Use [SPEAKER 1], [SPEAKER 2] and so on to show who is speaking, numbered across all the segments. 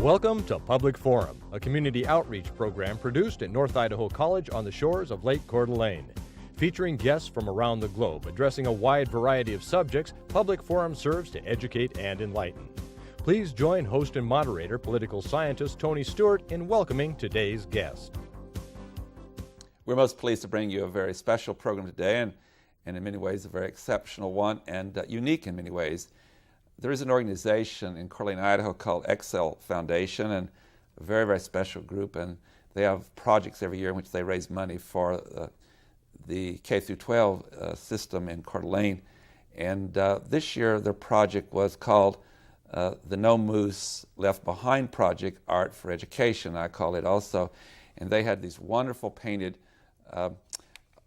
[SPEAKER 1] Welcome to Public Forum, a community outreach program produced at North Idaho College on the shores of Lake Coeur d'Alene. Featuring guests from around the globe addressing a wide variety of subjects, Public Forum serves to educate and enlighten. Please join host and moderator, political scientist Tony Stewart, in welcoming today's guest.
[SPEAKER 2] We're most pleased to bring you a very special program today, and in many ways a very exceptional one and unique in many ways. There is an organization in Coeur d'Alene, Idaho called Excel Foundation, and a very, very special group, and they have projects every year in which they raise money for the K-12 system in Coeur d'Alene. And this year their project was called the No Moose Left Behind Project, Art for Education, I call it also. And they had these wonderful painted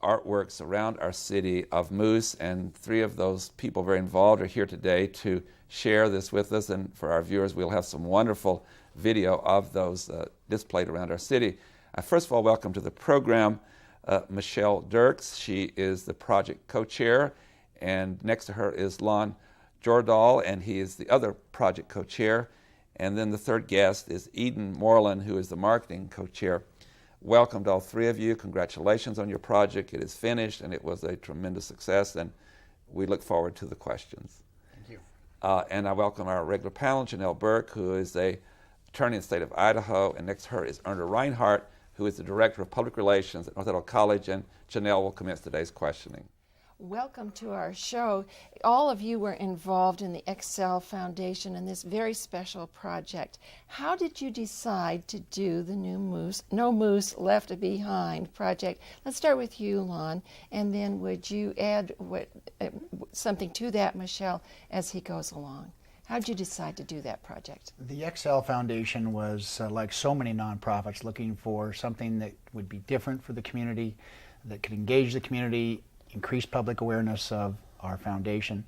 [SPEAKER 2] artworks around our city of moose, and three of those people very involved are here today to share this with us, and for our viewers we'll have some wonderful video of those displayed around our city. First of all, welcome to the program Michelle Dirks. She is the project co-chair, and next to her is Lon Jordahl, and he is the other project co-chair, and then the third guest is Eden Moreland, who is the marketing co-chair. Welcome to all three of you. Congratulations on your project. It is finished, and it was a tremendous success, and we look forward to the questions.
[SPEAKER 3] Thank you.
[SPEAKER 2] And I welcome our regular panel, Janelle Burke, who is an attorney in the state of Idaho, and next to her is Erna Reinhardt, who is the Director of Public Relations at North Idaho College, and Janelle will commence today's questioning.
[SPEAKER 4] Welcome to our show. All of you were involved in the Excel Foundation and this very special project. How did you decide to do the No Moose Left Behind project? Let's start with you, Lon, and then would you add something to that, Michelle, as he goes along? How did you decide to do that project?
[SPEAKER 3] The Excel Foundation was, like so many nonprofits, looking for something that would be different for the community, that could engage the community, increase public awareness of our foundation.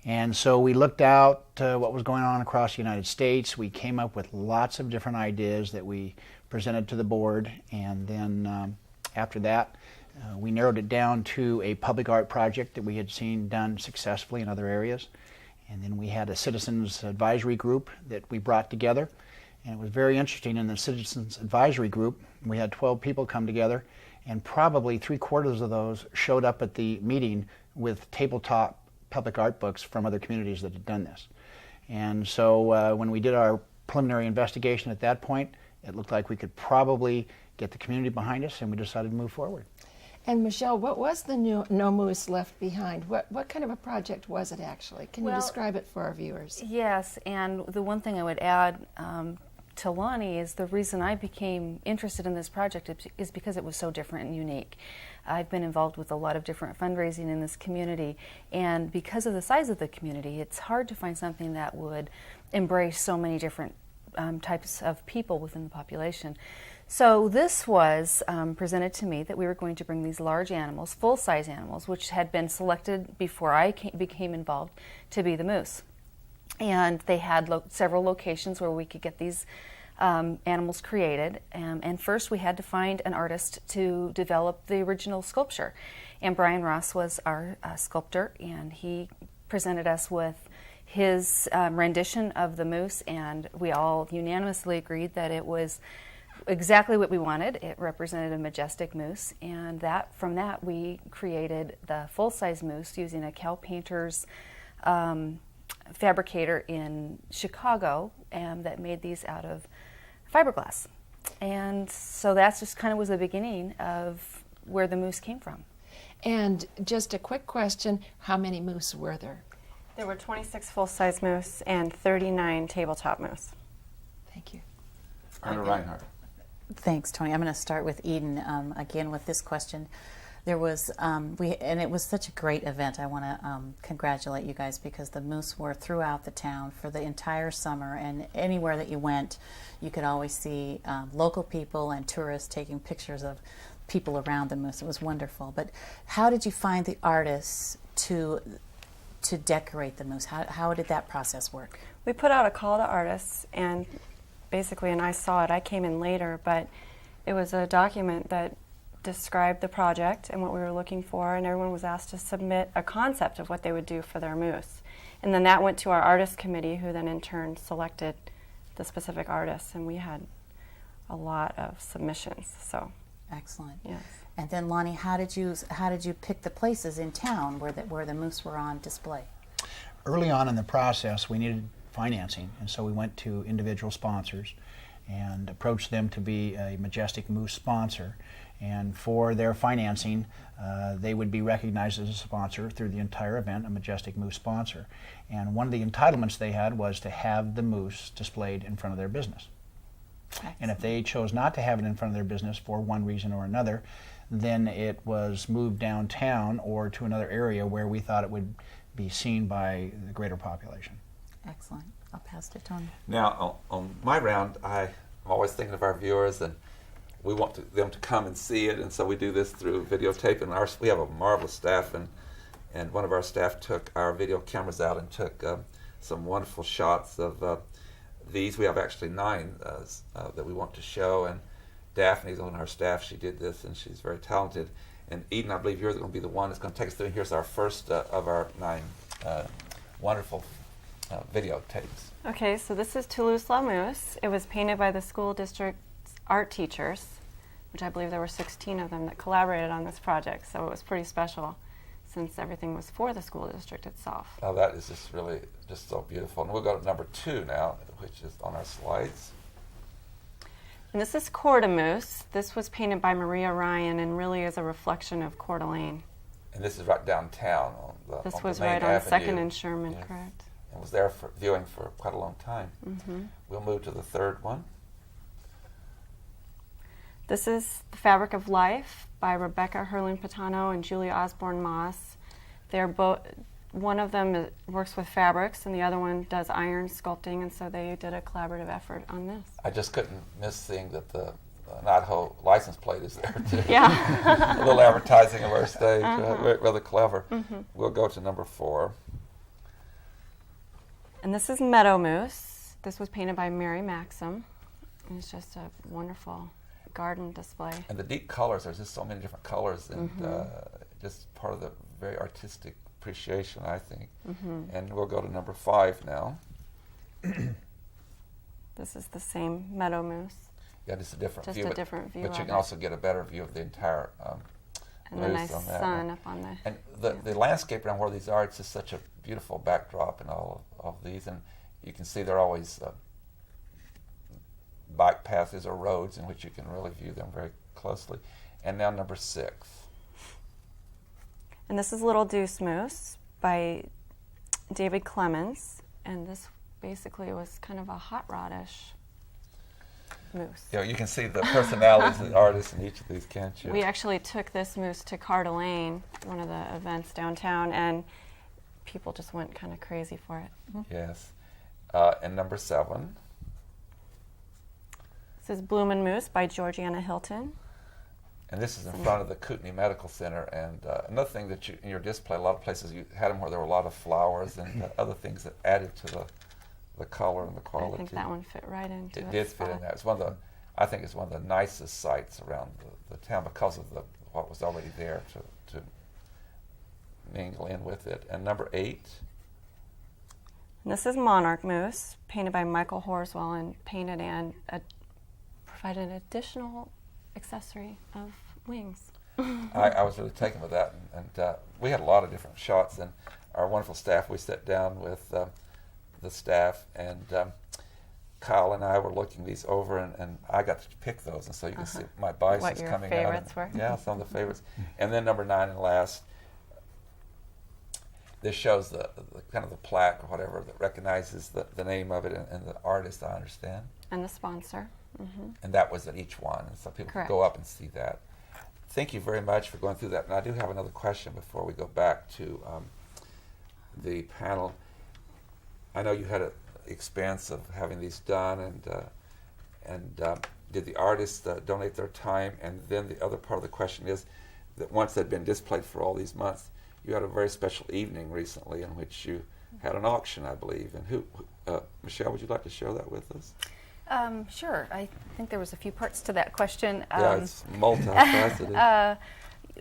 [SPEAKER 3] And so we looked out what was going on across the United States. We came up with lots of different ideas that we presented to the board, and then after that we narrowed it down to a public art project that we had seen done successfully in other areas. And then we had a citizens advisory group that we brought together, and it was very interesting. In the citizens advisory group we had 12 people come together, and probably 3/4 of those showed up at the meeting with tabletop public art books from other communities that had done this. And so when we did our preliminary investigation at that point, it looked like we could probably get the community behind us, and we decided to move forward.
[SPEAKER 4] And Michelle, what was the No Moose Left Behind? What kind of a project was it actually? Can you describe it for our viewers?
[SPEAKER 5] Yes, and the one thing I would add to Lonnie is the reason I became interested in this project is because it was so different and unique. I've been involved with a lot of different fundraising in this community, and because of the size of the community, it's hard to find something that would embrace so many different types of people within the population. So this was presented to me that we were going to bring these large animals, full-size animals, which had been selected before I became involved to be the moose. And they had several locations where we could get these animals created. And first we had to find an artist to develop the original sculpture. And Brian Ross was our sculptor, and he presented us with his rendition of the moose, and we all unanimously agreed that it was exactly what we wanted. It represented a majestic moose, and from that we created the full-size moose using a cow painter's fabricator in Chicago that made these out of fiberglass. And so that's just kind of was the beginning of where the moose came from.
[SPEAKER 4] And just a quick question, how many moose were there?
[SPEAKER 6] There were 26 full-size moose and 39 tabletop moose.
[SPEAKER 4] Thank you.
[SPEAKER 2] Erna Reinhardt.
[SPEAKER 7] Thanks, Tony. I'm going to start with Eden again with this question. There was, and it was such a great event. I want to congratulate you guys, because the moose were throughout the town for the entire summer, and anywhere that you went, you could always see local people and tourists taking pictures of people around the moose. It was wonderful. But how did you find the artists to decorate the moose? How did that process work?
[SPEAKER 6] We put out a call to artists, and basically, and I saw it, I came in later, but it was a document that described the project and what we were looking for, and everyone was asked to submit a concept of what they would do for their moose. And then that went to our artist committee, who then in turn selected the specific artists, and we had a lot of submissions. So
[SPEAKER 7] Excellent.
[SPEAKER 6] yes.
[SPEAKER 7] And then Lonnie, how did you pick the places in town where the moose were on display?
[SPEAKER 3] Early on in the process, we needed financing, and so we went to individual sponsors and approached them to be a Majestic Moose sponsor. And for their financing, they would be recognized as a sponsor through the entire event, a Majestic Moose sponsor. And one of the entitlements they had was to have the moose displayed in front of their business.
[SPEAKER 7] Excellent.
[SPEAKER 3] And if they chose not to have it in front of their business for one reason or another, then it was moved downtown or to another area where we thought it would be seen by the greater population.
[SPEAKER 7] Excellent. I'll pass to Tony.
[SPEAKER 2] Now, on my round, I'm always thinking of our viewers, and we want them to come and see it, and so we do this through videotape. And we have a marvelous staff, and one of our staff took our video cameras out and took some wonderful shots of these. We have actually 9 that we want to show, and Daphne's on our staff. She did this, and she's very talented. And Eden, I believe you're going to be the one that's going to take us through. Here's our first of our 9 wonderful videotapes.
[SPEAKER 6] Okay, so this is Toulouse La Mousse. It was painted by the school district's art teachers, which I believe there were 16 of them that collaborated on this project. So it was pretty special since everything was for the school district itself.
[SPEAKER 2] Now that is just really just so beautiful. And we'll go to number 2 now, which is on our slides.
[SPEAKER 6] And this is Coeur d'Alene. This was painted by Maria Ryan and really is a reflection of Coeur d'Alene.
[SPEAKER 2] And this is right downtown on the
[SPEAKER 6] This
[SPEAKER 2] on
[SPEAKER 6] was
[SPEAKER 2] the main
[SPEAKER 6] right on
[SPEAKER 2] avenue.
[SPEAKER 6] 2nd and Sherman,
[SPEAKER 2] Yes.
[SPEAKER 6] correct?
[SPEAKER 2] And was there for viewing for quite a long time.
[SPEAKER 6] Mm-hmm.
[SPEAKER 2] We'll move to the 3rd one.
[SPEAKER 6] This is The Fabric of Life by Rebecca Hurling-Patano and Julia Osborne Moss. They're both, one of them works with fabrics and the other one does iron sculpting, and so they did a collaborative effort on this.
[SPEAKER 2] I just couldn't miss seeing that the Idaho license plate is there too.
[SPEAKER 6] Yeah.
[SPEAKER 2] A little advertising of our stage,
[SPEAKER 6] Uh-huh.
[SPEAKER 2] rather clever.
[SPEAKER 6] Mm-hmm.
[SPEAKER 2] We'll go to number 4.
[SPEAKER 6] And this is Meadow Moose. This was painted by Mary Maxim. And it's just a wonderful garden display.
[SPEAKER 2] And the deep colors, there's just so many different colors, and
[SPEAKER 6] Mm-hmm.
[SPEAKER 2] just part of the very artistic appreciation, I think.
[SPEAKER 6] Mm-hmm.
[SPEAKER 2] And we'll go to number 5 now.
[SPEAKER 6] This is the same Meadow Moose.
[SPEAKER 2] Yeah, just a different
[SPEAKER 6] Just
[SPEAKER 2] view.
[SPEAKER 6] a different view
[SPEAKER 2] But you
[SPEAKER 6] of
[SPEAKER 2] can
[SPEAKER 6] it.
[SPEAKER 2] also get a better view of the entire
[SPEAKER 6] And the
[SPEAKER 2] moose
[SPEAKER 6] nice
[SPEAKER 2] on that
[SPEAKER 6] sun
[SPEAKER 2] one.
[SPEAKER 6] up on the...
[SPEAKER 2] And the landscape around where these are, it's just such a beautiful backdrop in all of these. And you can see there are always bike paths or roads in which you can really view them very closely. And now number 6.
[SPEAKER 6] And this is Little Deuce Moose by David Clemens. And this basically was kind of a hot rodish moose.
[SPEAKER 2] You know, you can see the personalities of the artists in each of these, can't you?
[SPEAKER 6] We actually took this moose to Coeur d'Alene, one of the events downtown, and people just went kind of crazy for it.
[SPEAKER 2] Yes. And number 7.
[SPEAKER 6] This is Bloomin' Moose by Georgiana Hilton.
[SPEAKER 2] And this is in front of the Kootenai Medical Center. And another thing that you, in your display, a lot of places you had them where there were a lot of flowers and other things that added to the color and the quality.
[SPEAKER 6] I think that one fit right into it.
[SPEAKER 2] It did fit in there. It's one of the, I think it's one of the nicest sites around the town because of what was already there to mingle in with it. And number 8.
[SPEAKER 6] And this is Monarch Moose, painted by Michael Horswell and painted and provided an additional accessory of wings.
[SPEAKER 2] I was really taken with that, and we had a lot of different shots. And our wonderful staff, we sat down with the staff, and Kyle and I were looking these over, and I got to pick those, and so you can see my bias
[SPEAKER 6] What
[SPEAKER 2] is
[SPEAKER 6] your
[SPEAKER 2] coming
[SPEAKER 6] favorites
[SPEAKER 2] out.
[SPEAKER 6] were.
[SPEAKER 2] Yeah, some of the favorites. And then number 9 and last, this shows the kind of the plaque or whatever that recognizes the name of it and the artist, I understand.
[SPEAKER 6] And the sponsor. Mm-hmm.
[SPEAKER 2] And that was at each one, and so people
[SPEAKER 6] Correct.
[SPEAKER 2] can go up and see that. Thank you very much for going through that. And I do have another question before we go back to the panel. I know you had an expense of having these done, and did the artists donate their time? And then the other part of the question is that once they'd been displayed for all these months, you had a very special evening recently in which you had an auction, I believe. And Michelle, would you like to share that with us?
[SPEAKER 5] Sure. I think there was a few parts to that question.
[SPEAKER 2] Yeah, it's multifaceted.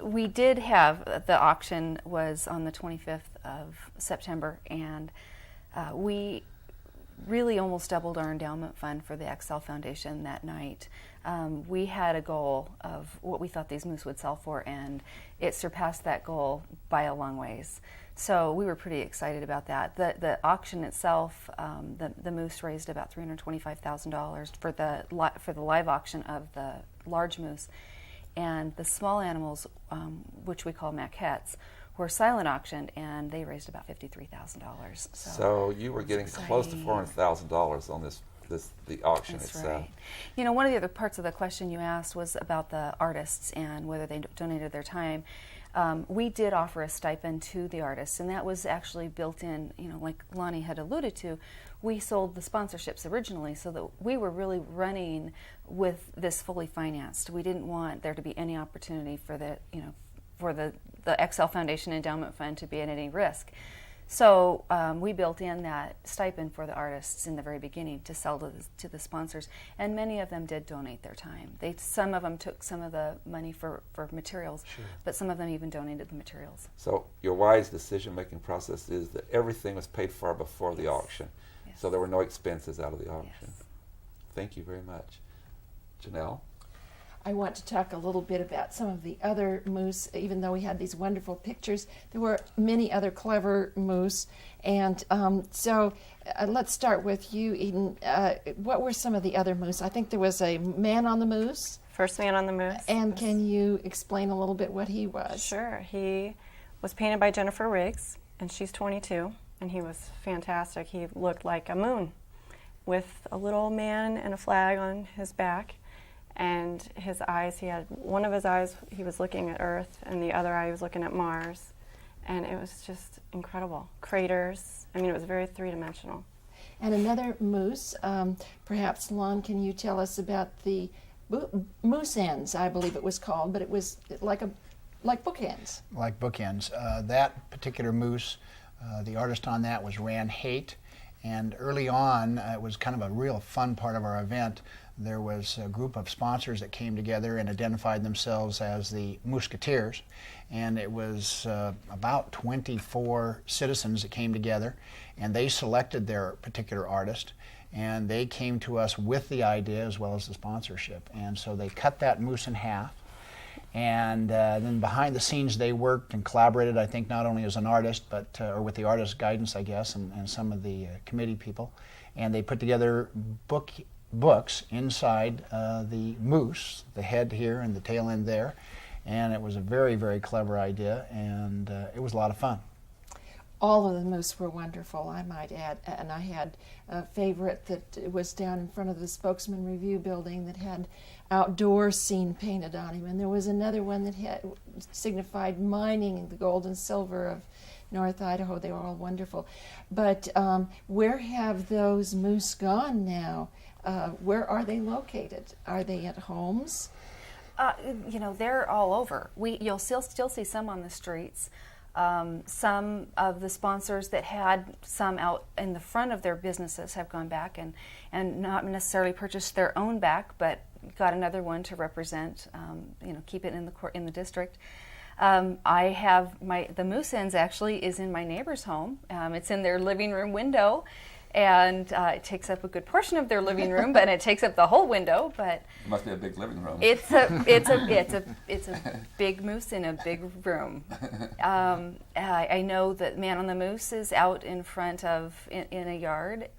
[SPEAKER 5] We did have, the auction was on the 25th of September, and we really almost doubled our endowment fund for the XL Foundation that night. We had a goal of what we thought these moose would sell for, and it surpassed that goal by a long ways. So we were pretty excited about that. The auction itself, the moose raised about $325,000 for the live auction of the large moose, and the small animals, which we call maquettes, were silent auctioned, and they raised about $53,000.
[SPEAKER 2] So you were getting close to $400,000 on the auction
[SPEAKER 5] That's
[SPEAKER 2] itself.
[SPEAKER 5] right. You know, one of the other parts of the question you asked was about the artists and whether they donated their time. We did offer a stipend to the artists, and that was actually built in, you know, like Lonnie had alluded to. We sold the sponsorships originally so that we were really running with this fully financed. We didn't want there to be any opportunity for the XL Foundation Endowment Fund to be at any risk. So we built in that stipend for the artists in the very beginning to sell to the sponsors, and many of them did donate their time. Some of them took some of the money for materials, sure, but some of them even donated the materials.
[SPEAKER 2] So your wise decision-making process is that everything was paid for before the auction,
[SPEAKER 5] Yes.
[SPEAKER 2] so there were no expenses out of the auction.
[SPEAKER 5] Yes.
[SPEAKER 2] Thank you very much. Janelle?
[SPEAKER 4] I want to talk a little bit about some of the other moose. Even though we had these wonderful pictures, there were many other clever moose. And so let's start with you, Eden. What were some of the other moose? I think there was a man on the moose.
[SPEAKER 6] First man on the moose.
[SPEAKER 4] And can you explain a little bit what he was?
[SPEAKER 6] Sure. He was painted by Jennifer Riggs, and she's 22, and he was fantastic. He looked like a moon with a little man and a flag on his back. And his eyes, he had one of his eyes, he was looking at Earth, and the other eye he was looking at Mars. And it was just incredible. Craters. I mean, it was very three-dimensional.
[SPEAKER 4] And another moose, perhaps, Lon, can you tell us about the moose ends, I believe it was called, but it was like bookends.
[SPEAKER 3] Like bookends. That particular moose, the artist on that was Rand Haight. And early on, it was kind of a real fun part of our event. There was a group of sponsors that came together and identified themselves as the Musketeers. And it was about 24 citizens that came together, and they selected their particular artist. And they came to us with the idea as well as the sponsorship. And so they cut that moose in half. And then behind the scenes they worked and collaborated, I think, not only as an artist, but or with the artist's guidance, I guess, and some of the committee people. And they put together books inside the moose, the head here and the tail end there. And it was a very, very clever idea, and it was a lot of fun.
[SPEAKER 4] All of the moose were wonderful, I might add, and I had a favorite that was down in front of the Spokesman Review building that had outdoor scene painted on him, and there was another one that had signified mining the gold and silver of North Idaho. They were all wonderful. But where have those moose gone now? Where are they located? Are they at homes?
[SPEAKER 5] You know, they're all over. You'll still see some on the streets. Some of the sponsors that had some out in the front of their businesses have gone back and not necessarily purchased their own back, but got another one to represent, keep it in the district. I have the moose ends actually is in my neighbor's home. It's in their living room window, and it takes up a good portion of their living room, but it takes up the whole window. But
[SPEAKER 2] It must be a big living room.
[SPEAKER 5] it's a big moose in a big room. I know that Man on the Moose is out in front of in a yard.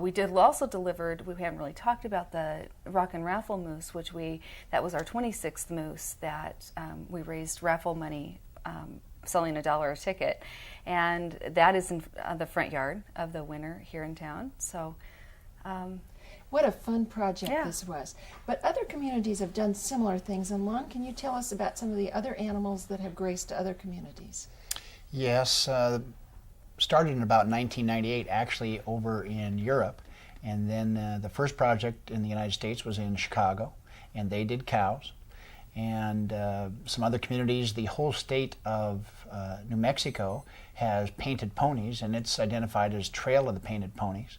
[SPEAKER 5] We also delivered. We haven't really talked about the Rock and Raffle Moose, that was our 26th moose that we raised raffle money. Selling $1 a ticket, and that is in the front yard of the winner here in town. So,
[SPEAKER 4] what a fun project this was. But other communities have done similar things. And Lon, can you tell us about some of the other animals that have graced other communities?
[SPEAKER 3] Yes, started in about 1998, actually over in Europe, and then the first project in the United States was in Chicago, and they did cows. And some other communities, the whole state of New Mexico has painted ponies, and it's identified as Trail of the Painted Ponies.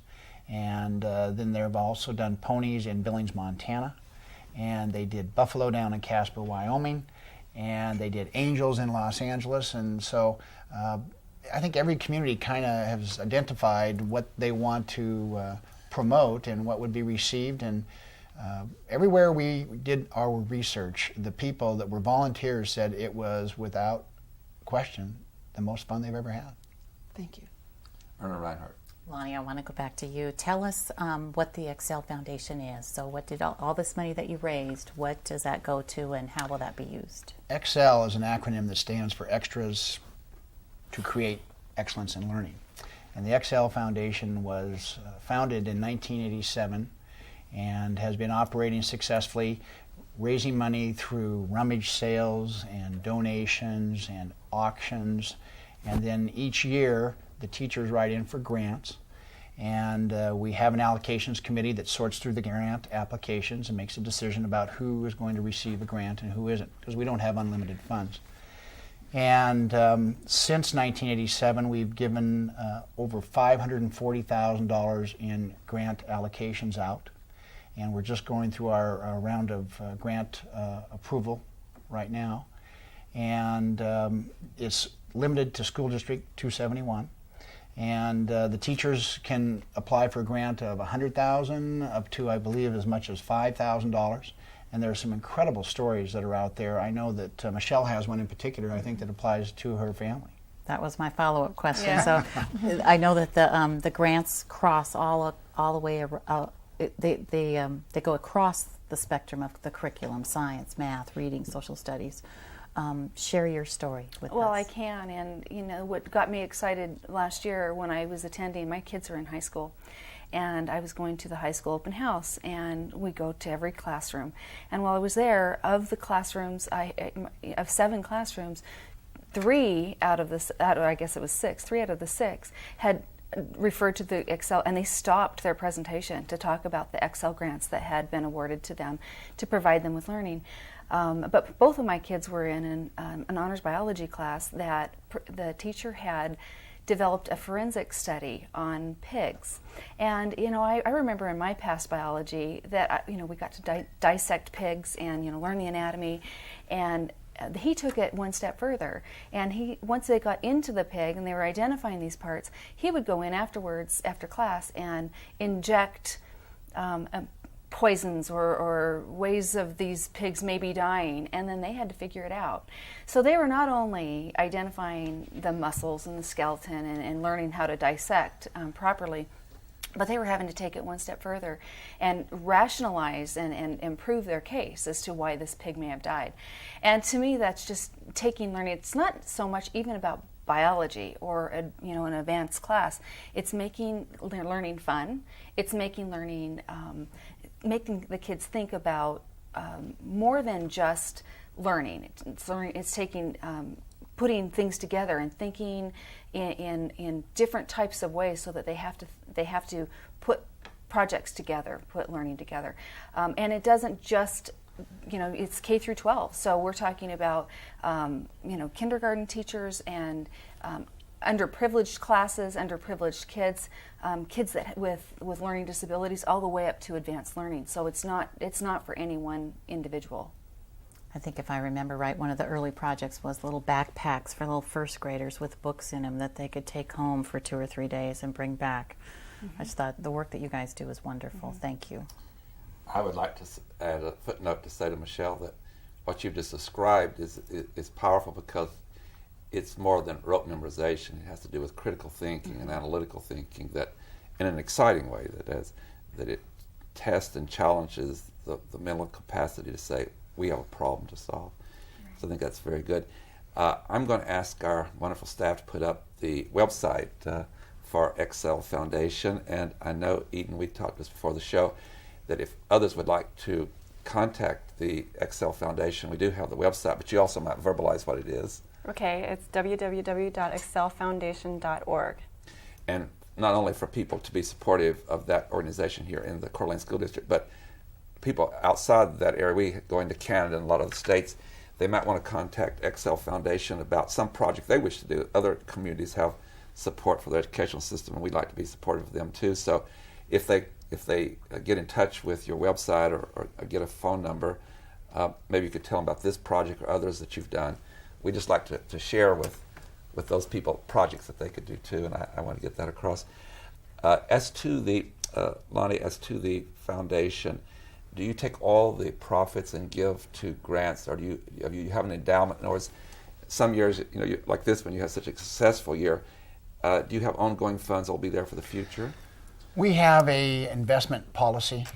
[SPEAKER 3] And then they've also done ponies in Billings, Montana, and they did buffalo down in Casper, Wyoming, and they did angels in Los Angeles. And so I think every community kind of has identified what they want to promote and what would be received. And everywhere we did our research, the people that were volunteers said it was, without question, the most fun they've ever had.
[SPEAKER 4] Thank you.
[SPEAKER 2] Erna Reinhardt.
[SPEAKER 7] Lonnie, I want to go back to you. Tell us what the Excel Foundation is. So what did all this money that you raised, what does that go to and how will that be used?
[SPEAKER 3] Excel is an acronym that stands for Extras to Create Excellence in Learning. And the Excel Foundation was founded in 1987 and has been operating successfully, raising money through rummage sales and donations and auctions. And then each year, the teachers write in for grants, and we have an allocations committee that sorts through the grant applications and makes a decision about who is going to receive a grant and who isn't, because we don't have unlimited funds. And since 1987, we've given over $540,000 in grant allocations out, and we're just going through our round of grant approval right now. And it's limited to School District 271. And the teachers can apply for a grant of $100,000 up to, I believe, as much as $5,000. And there are some incredible stories that are out there. I know that Michelle has one in particular, I think, that applies to her family.
[SPEAKER 7] That was my follow-up question.
[SPEAKER 5] Yeah.
[SPEAKER 7] So I know that the grants cross all the way. They go across the spectrum of the curriculum: science, math, reading, social studies. Share your story with us.
[SPEAKER 5] Well, I can, and you know what got me excited last year when I was attending, my kids are in high school, and I was going to the high school open house, and we go to every classroom. And while I was there, of the classrooms, of 7 classrooms, 3 out of the, I guess it was 6, 3 out of the 6 had referred to the Excel, and they stopped their presentation to talk about the Excel grants that had been awarded to them to provide them with learning. But both of my kids were in an honors biology class that the teacher had developed a forensic study on pigs. And, you know, I remember in my past biology that, you know, we got to dissect pigs and, you know, learn the anatomy. And he took it one step further. And once they got into the pig and they were identifying these parts, he would go in afterwards, after class, and inject poisons or ways of these pigs maybe dying, and then they had to figure it out. So they were not only identifying the muscles and the skeleton and learning how to dissect properly, but they were having to take it one step further and rationalize and improve their case as to why this pig may have died. And to me, that's just taking learning. It's not so much even about biology or an advanced class. It's making learning fun. It's making learning, making the kids think about more than just learning. It's taking, putting things together and thinking in different types of ways, so that they have to put projects together, put learning together, and it doesn't just. It's K through 12. So we're talking about, kindergarten teachers and underprivileged classes, underprivileged kids, kids that with learning disabilities, all the way up to advanced learning. So it's not for any one individual.
[SPEAKER 7] I think if I remember right, one of the early projects was little backpacks for little first graders with books in them that they could take home for 2 or 3 days and bring back. Mm-hmm. I just thought the work that you guys do is wonderful. Mm-hmm. Thank you.
[SPEAKER 2] I would like to add a footnote to say to Michelle that what you've just described is powerful, because it's more than rote memorization. It has to do with critical thinking and analytical thinking, that in an exciting way, that it tests and challenges the mental capacity to say, we have a problem to solve. Right. So I think that's very good. I'm going to ask our wonderful staff to put up the website for Excel Foundation, and I know, Eden, we talked this before the show, that if others would like to contact the Excel Foundation, we do have the website, but you also might verbalize what it is.
[SPEAKER 6] Okay, it's www.excelfoundation.org.
[SPEAKER 2] And not only for people to be supportive of that organization here in the Coeur d'Alene School District, but people outside that area, we go into Canada and a lot of the states, they might want to contact Excel Foundation about some project they wish to do. Other communities have support for their educational system, and we'd like to be supportive of them too. So if they get in touch with your website or get a phone number, maybe you could tell them about this project or others that you've done. We just like to share with with those people projects that they could do too, and I want to get that across. As to the Lonnie, as to the foundation, do you take all the profits and give to grants, or do you have an endowment? In other words, some years, like this one, you have such a successful year. Do you have ongoing funds that will be there for the future?
[SPEAKER 3] We have a investment policy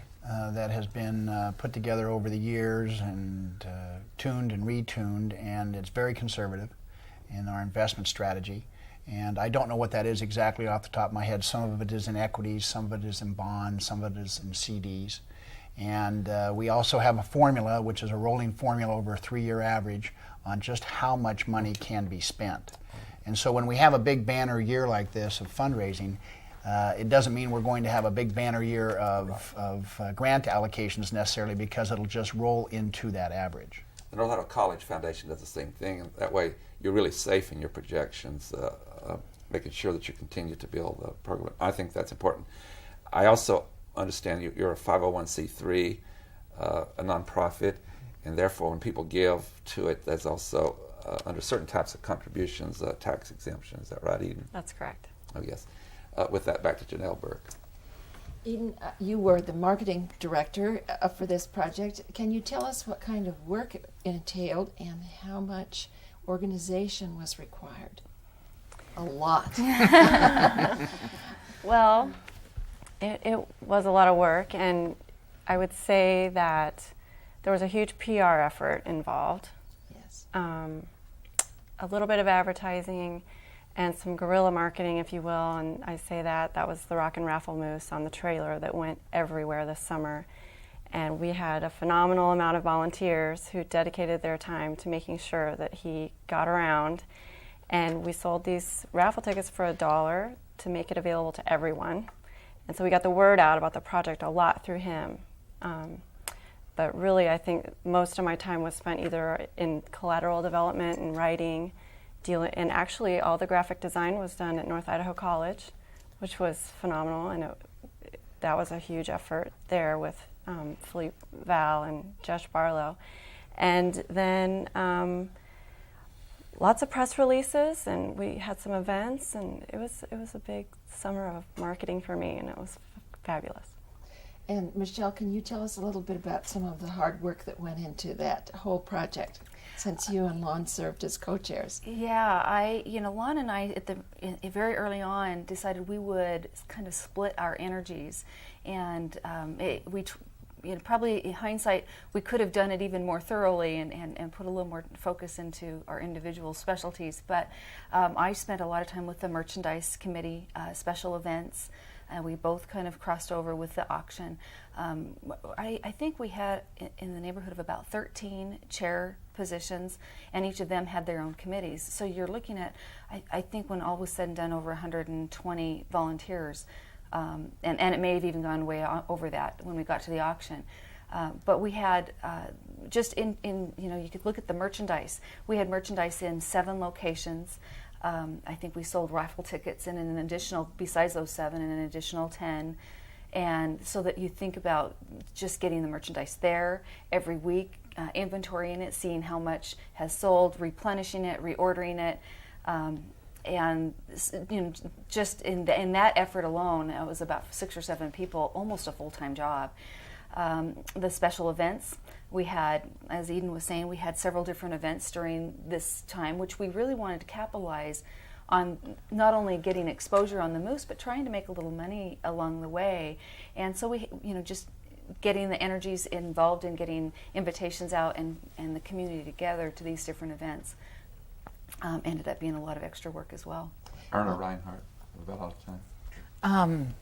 [SPEAKER 3] that has been put together over the years and tuned and retuned, and it's very conservative in our investment strategy. And I don't know what that is exactly off the top of my head. Some of it is in equities, some of it is in bonds, some of it is in CDs. And we also have a formula, which is a rolling formula over a 3-year average on just how much money can be spent. And so when we have a big banner year like this of fundraising, it doesn't mean we're going to have a big banner year of grant allocations necessarily, because it'll just roll into that average.
[SPEAKER 2] The North Idaho College Foundation does the same thing, and that way you're really safe in your projections, making sure that you continue to build the program. I think that's important. I also understand you're a 501c3, a nonprofit, and therefore when people give to it, there's also, under certain types of contributions, tax exemption. Is that right, Eden?
[SPEAKER 6] That's correct.
[SPEAKER 2] Oh, yes. With that, back to Janelle Burke.
[SPEAKER 4] Eden, you were the marketing director for this project. Can you tell us what kind of work it entailed and how much organization was required? A lot.
[SPEAKER 6] Well, it was a lot of work, and I would say that there was a huge PR effort involved.
[SPEAKER 4] Yes.
[SPEAKER 6] A little bit of advertising and some guerrilla marketing, if you will, and I say that was the Rock and Raffle Moose on the trailer that went everywhere this summer. And we had a phenomenal amount of volunteers who dedicated their time to making sure that he got around. And we sold these raffle tickets for $1 to make it available to everyone. And so we got the word out about the project a lot through him. But really, I think most of my time was spent either in collateral development and writing, and actually all the graphic design was done at North Idaho College, which was phenomenal, and that was a huge effort there with Philippe Val and Josh Barlow. And then lots of press releases, and we had some events, and it was a big summer of marketing for me, and it was fabulous.
[SPEAKER 4] And Michelle, can you tell us a little bit about some of the hard work that went into that whole project, since you and Lon served as co-chairs?
[SPEAKER 5] Yeah, Lon and I very early on decided we would kind of split our energies, and probably in hindsight we could have done it even more thoroughly and put a little more focus into our individual specialties. But I spent a lot of time with the merchandise committee, special events. We both kind of crossed over with the auction. I think we had in the neighborhood of about 13 chair positions, and each of them had their own committees. So you're looking at, I think when all was said and done, over 120 volunteers. And it may have even gone way over that when we got to the auction. But we had just you could look at the merchandise. We had merchandise in 7 locations. I think we sold raffle tickets in an additional, besides those 7, in an additional 10. And so that you think about just getting the merchandise there every week, inventorying it, seeing how much has sold, replenishing it, reordering it. And just in that effort alone, it was about 6 or 7 people, almost a full-time job. The special events, we had, as Eden was saying, we had several different events during this time, which we really wanted to capitalize on, not only getting exposure on the moose, but trying to make a little money along the way. And so we, just getting the energies involved in getting invitations out and the community together to these different events ended up being a lot of extra work as well.
[SPEAKER 2] Erna Reinhardt, we're about out of time.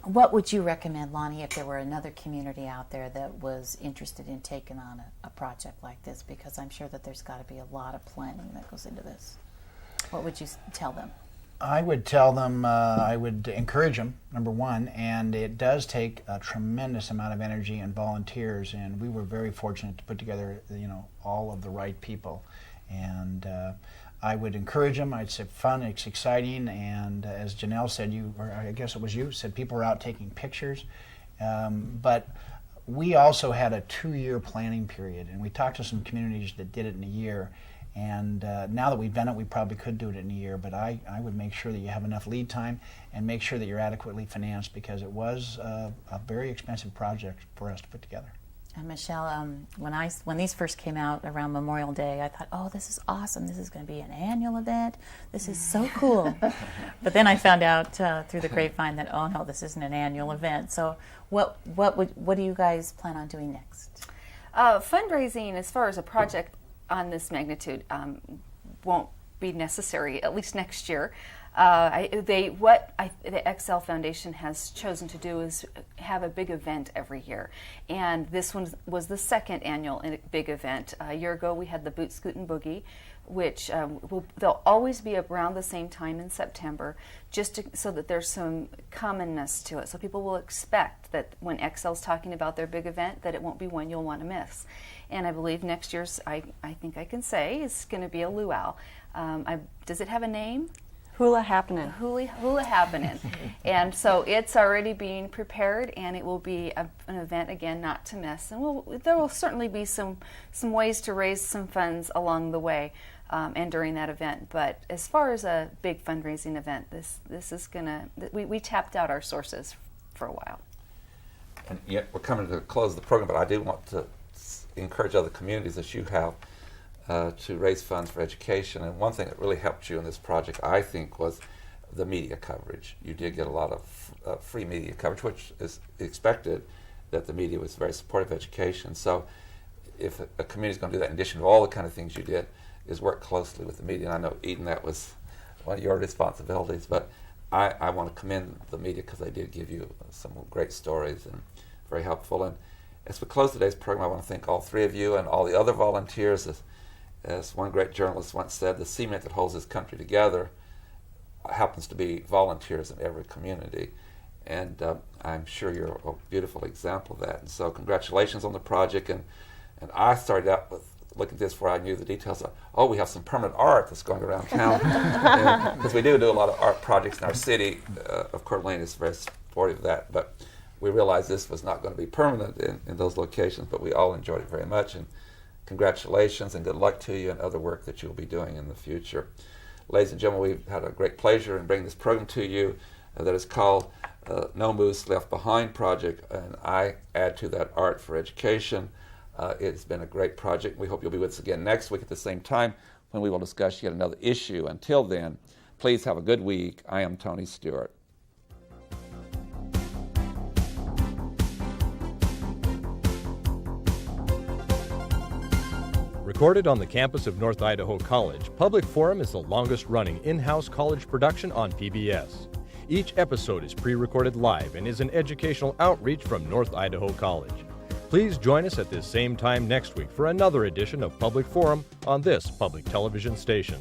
[SPEAKER 7] What would you recommend, Lonnie, if there were another community out there that was interested in taking on a project like this? Because I'm sure that there's got to be a lot of planning that goes into this. What would you tell them?
[SPEAKER 3] I would tell them, I would encourage them, number one, and it does take a tremendous amount of energy and volunteers, and we were very fortunate to put together, all of the right people. And I would encourage them. I'd say fun, it's exciting, and as Janelle said, or I guess it was you, said people were out taking pictures. But we also had a 2-year planning period, and we talked to some communities that did it in a year. And now that we've done it, we probably could do it in a year, but I would make sure that you have enough lead time and make sure that you're adequately financed, because it was a very expensive project for us to put together.
[SPEAKER 7] And Michelle, when these first came out around Memorial Day, I thought, oh, this is awesome. This is going to be an annual event. This is so cool. But then I found out through the grapevine that, oh no, this isn't an annual event. So what do you guys plan on doing next?
[SPEAKER 5] Fundraising, as far as a project on this magnitude, won't be necessary, at least next year. The Excel Foundation has chosen to do is have a big event every year, and this one was the second annual big event. A year ago we had the Boot Scoot and Boogie, which they'll always be around the same time in September, so that there's some commonness to it. So people will expect that when Excel's talking about their big event, that it won't be one you'll want to miss. And I believe next year's, I think I can say, is going to be a luau. Does it have a name?
[SPEAKER 6] Hula Happening.
[SPEAKER 5] Hula Happening. And so it's already being prepared, and it will be an event, again, not to miss. And there will certainly be some ways to raise some funds along the way and during that event. But as far as a big fundraising event, this is going to, we tapped out our sources for a while.
[SPEAKER 2] And yet we're coming to close the program, but I do want to encourage other communities as you have to raise funds for education. And one thing that really helped you in this project, I think, was the media coverage. You did get a lot of free media coverage, which is expected, that the media was very supportive of education. So if a community is going to do that, in addition to all the kind of things you did, is work closely with the media. And I know, Eden, that was one of your responsibilities, but I want to commend the media because they did give you some great stories and very helpful. And as we close today's program, I want to thank all three of you and all the other volunteers. As one great journalist once said, the cement that holds this country together happens to be volunteers in every community. And I'm sure you're a beautiful example of that. And so congratulations on the project. And I started out with looking at this before I knew the details of, we have some permanent art that's going around town. Because we do a lot of art projects in our city. Of Coeur d'Alene is very supportive of that. But we realized this was not going to be permanent in those locations, but we all enjoyed it very much. And congratulations and good luck to you and other work that you'll be doing in the future. Ladies and gentlemen, we've had a great pleasure in bringing this program to you that is called No Moose Left Behind Project, and I add to that Art for Education. It's been a great project. We hope you'll be with us again next week at the same time when we will discuss yet another issue. Until then, please have a good week. I am Tony Stewart.
[SPEAKER 1] Recorded on the campus of North Idaho College, Public Forum is the longest-running in-house college production on PBS. Each episode is pre-recorded live and is an educational outreach from North Idaho College. Please join us at this same time next week for another edition of Public Forum on this public television station.